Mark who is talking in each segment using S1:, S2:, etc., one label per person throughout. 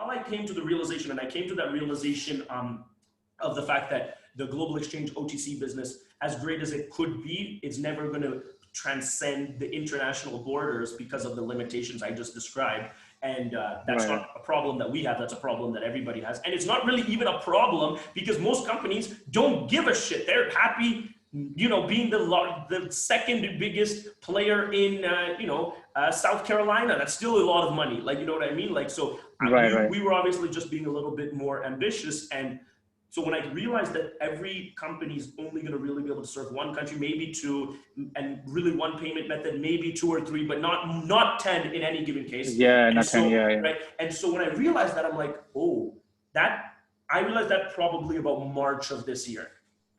S1: I came to the realization, and I came to that realization of the fact that the global exchange OTC business, as great as it could be, it's never going to transcend the international borders because of the limitations I just described. And that's not a problem that we have, that's a problem that everybody has. And it's not really even a problem because most companies don't give a shit. They're happy, being the second biggest player in, South Carolina. That's still a lot of money. Like, you know what I mean? Like, so we were obviously just being a little bit more ambitious. And so when I realized that every company is only going to really be able to serve one country, maybe two, and really one payment method, maybe 2 or 3, but not 10 in any given case.
S2: Yeah, not 10. Yeah.
S1: Right. And so when I realized that, I'm like, I realized that probably about March of this year.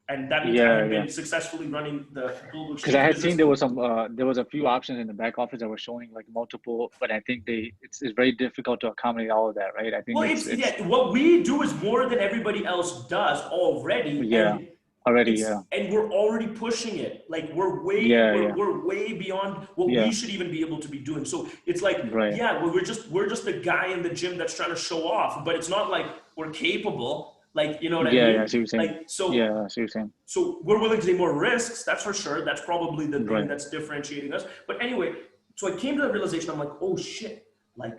S1: And that means I had been successfully running the global exchange.
S2: Because I had seen there was a few options in the back office that were showing like multiple, but I think it's very difficult to accommodate all of that, right? I think
S1: what we do is more than everybody else does already.
S2: Yeah,
S1: and we're already pushing it. Like we're way beyond what we should even be able to be doing. So it's like, we're just a guy in the gym that's trying to show off, but it's not like we're capable. Like, you know what I mean?
S2: Yeah, I see what you're saying.
S1: Like, so,
S2: I see what you're saying.
S1: So we're willing to take more risks, that's for sure. That's probably the thing that's differentiating us. But anyway, so I came to the realization, I'm like, oh shit. Like,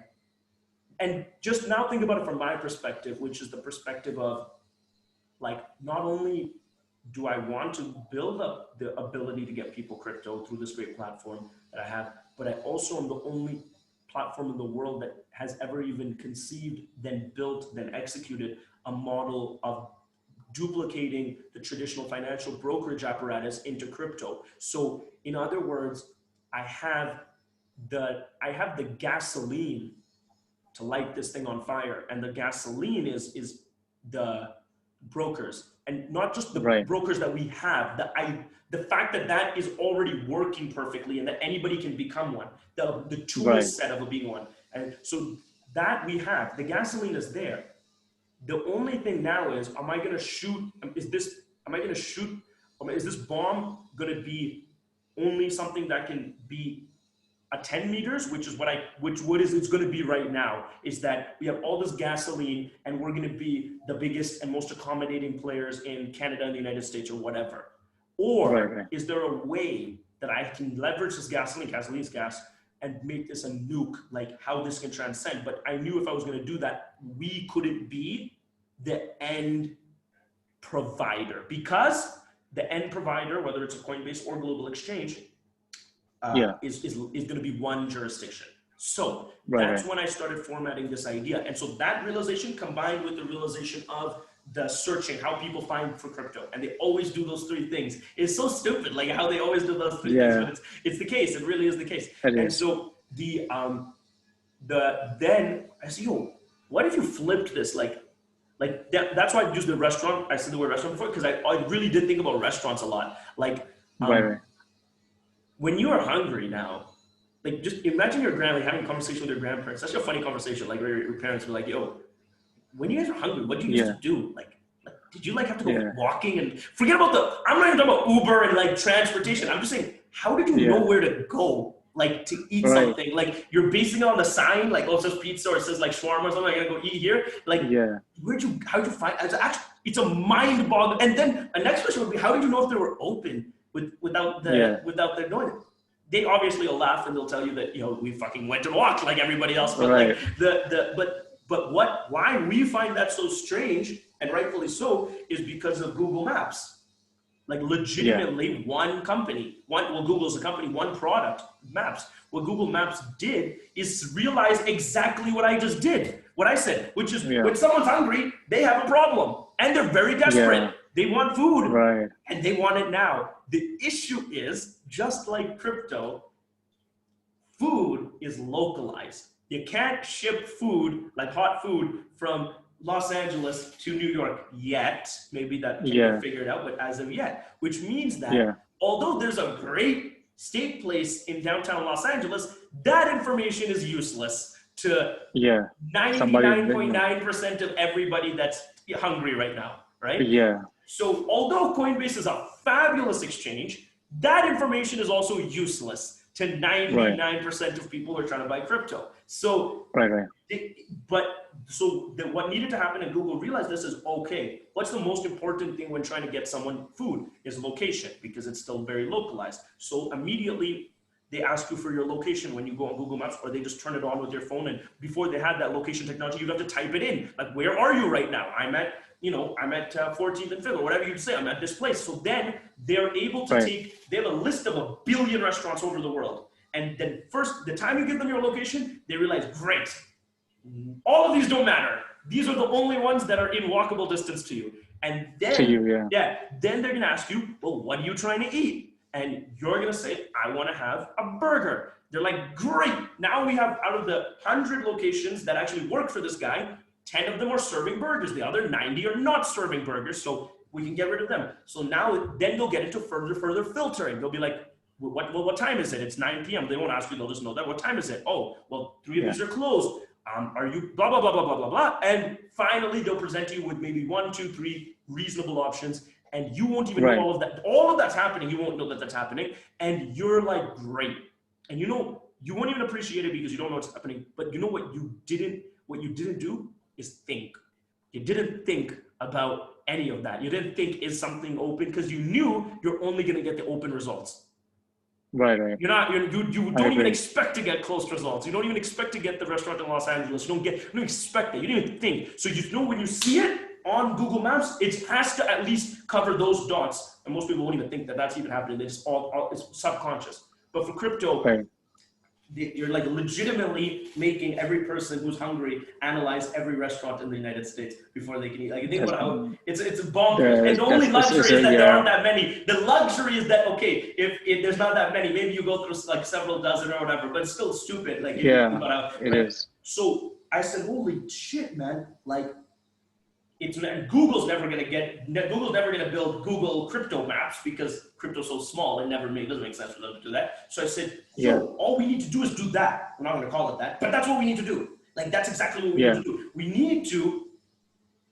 S1: and just now think about it from my perspective, which is the perspective of like, not only do I want to build up the ability to get people crypto through this great platform that I have, but I also am the only platform in the world that has ever even conceived, then built, then executed a model of duplicating the traditional financial brokerage apparatus into crypto. So in other words, I have the gasoline to light this thing on fire, and the gasoline is the brokers, and not just the brokers that we have. The fact that is already working perfectly, and that anybody can become one. The tool set of being one, and so that we have. The gasoline is there. The only thing now is, is this bomb going to be only something that can be a 10 meters, which is it's going to be right now, is that we have all this gasoline and we're going to be the biggest and most accommodating players in Canada and the United States or whatever. Or is there a way that I can leverage this gasoline's gas, and make this a nuke, like how this can transcend? But I knew if I was going to do that, we couldn't be the end provider, because the end provider, whether it's a Coinbase or global exchange, is going to be one jurisdiction. So that's when I started formatting this idea. And so that realization combined with the realization of the searching, how people find for crypto, and they always do those 3 things. It's so stupid, like how they always do those 3 things, but it's the case. It really is the case. And so then I said, what if you flipped this? That's why I used the restaurant. I said the word restaurant before, because I really did think about restaurants a lot. Like, when you are hungry now, like just imagine your having a conversation with your grandparents. Such a funny conversation. Like where your parents were like, yo, when you guys are hungry, what do you used to do? Like did you have to go walking? And forget about I'm not even talking about Uber and like transportation. I'm just saying, how did you know where to go? Like to eat something, like you're basing it on the sign, like it says pizza or it says like shawarma or something. I gotta go eat here. Like, how'd you find? It's a mind boggle. And then the next question would be, how did you know if they were open without their knowing it? They obviously will laugh and they'll tell you that we fucking went and walked like everybody else. But like why we find that so strange, and rightfully so, is because of Google Maps. Like legitimately one company, Google's a company, one product, Maps. What Google Maps did is realize exactly what I just did, what I said, which is when someone's hungry, they have a problem and they're very desperate. They want food and they want it now. The issue is, just like crypto, food is localized. You can't ship food, like hot food, from Los Angeles to New York yet. Maybe that can be figured out, but as of yet, which means that although there's a great steak place in downtown Los Angeles, that information is useless to 99.9% of everybody that's hungry right now, right? So although Coinbase is a fabulous exchange, that information is also useless to 99% of people who are trying to buy crypto. So, what needed to happen, and Google realized this, is okay, what's the most important thing when trying to get someone food is location, because it's still very localized. So immediately they ask you for your location when you go on Google Maps, or they just turn it on with your phone. And before they had that location technology, you'd have to type it in. Like, where are you right now? I'm at 14th and 5th, or whatever you'd say. I'm at this place. So then they're able to they have a list of 1 billion restaurants over the world. And then the time you give them your location, they realize, great, all of these don't matter. These are the only ones that are in walkable distance to you. And then, then they're gonna ask you, well, what are you trying to eat? And you're gonna say, I wanna have a burger. They're like, great. Now we have, out of the 100 locations that actually work for this guy, 10 of them are serving burgers. The other 90 are not serving burgers, so we can get rid of them. So now, then they'll get into further filtering. They'll be like, what time is it? It's 9 p.m. They won't ask you, they'll just know that. What time is it? Oh, well, 3 of these are closed. Are you blah, blah, blah, blah, blah, blah, blah. And finally, they'll present you with maybe 1, 2, 3 reasonable options. And you won't even know all of that. All of that's happening. You won't know that that's happening. And you're like, great. And you won't even appreciate it because you don't know what's happening. But you know what you didn't do is think. You didn't think about any of that. You didn't think, is something open? Because you knew you're only going to get the open results.
S2: Right.
S1: You don't even expect to get close results. You don't even expect to get the restaurant in Los Angeles. You don't expect that. You didn't even think. So you know, when you see it on Google Maps, it has to at least cover those dots. And most people won't even think that that's even happening. They just it's subconscious. But for crypto, you're like legitimately making every person who's hungry analyze every restaurant in the United States before they can eat. Like, you think about how it's bonkers. And the only luxury is that there aren't that many. The luxury is that, okay, if there's not that many, maybe you go through like several dozen or whatever, but it's still stupid. Like,
S2: it is.
S1: So I said, holy shit, man! Like, Google's never going to build Google crypto maps because crypto's so small. It doesn't make sense for them to do that. So I said, all we need to do is do that. We're not going to call it that, but that's what we need to do. Like, that's exactly what we need to do. We need to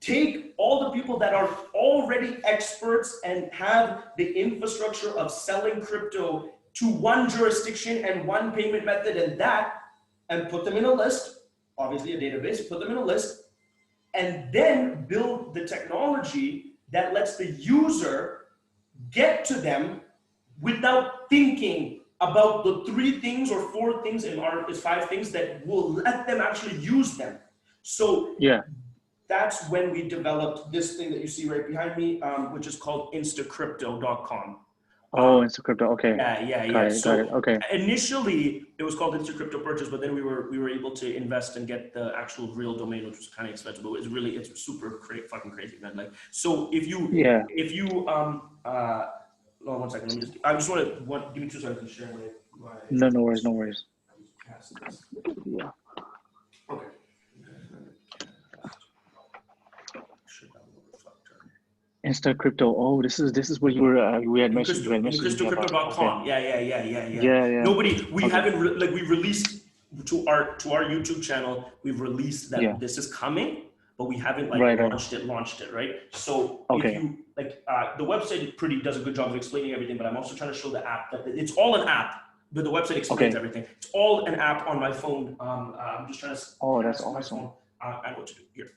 S1: take all the people that are already experts and have the infrastructure of selling crypto to one jurisdiction and one payment method and put them in a list, obviously a database, put them in a list, and then build the technology that lets the user get to them without thinking about the 3 things or 4 things, in our is 5 things that will let them actually use them. So that's when we developed this thing that you see right behind me, which is called InstaCrypto.com.
S2: Oh, InstaCrypto. Okay.
S1: Yeah.
S2: Got it. Okay.
S1: Initially, it was called InstaCrypto Purchase, but then we were able to invest and get the actual real domain, which was kind of expensive. But it's super fucking crazy, man. Like, so if you hold on 1 second. I just want to give me 2 seconds to share my
S2: no worries.
S1: Yeah. Okay.
S2: InstaCrypto. Oh, this is what we had mentioned.
S1: InstaCrypto.com. Yeah. We haven't we released to our YouTube channel. We've released that this is coming, but we haven't launched it, right? So if you the website does a good job of explaining everything, but I'm also trying to show the app that it's all an app. But the website explains everything. It's all an app on my phone. I'm just trying to.
S2: Oh, that's awesome.
S1: I know what to do here.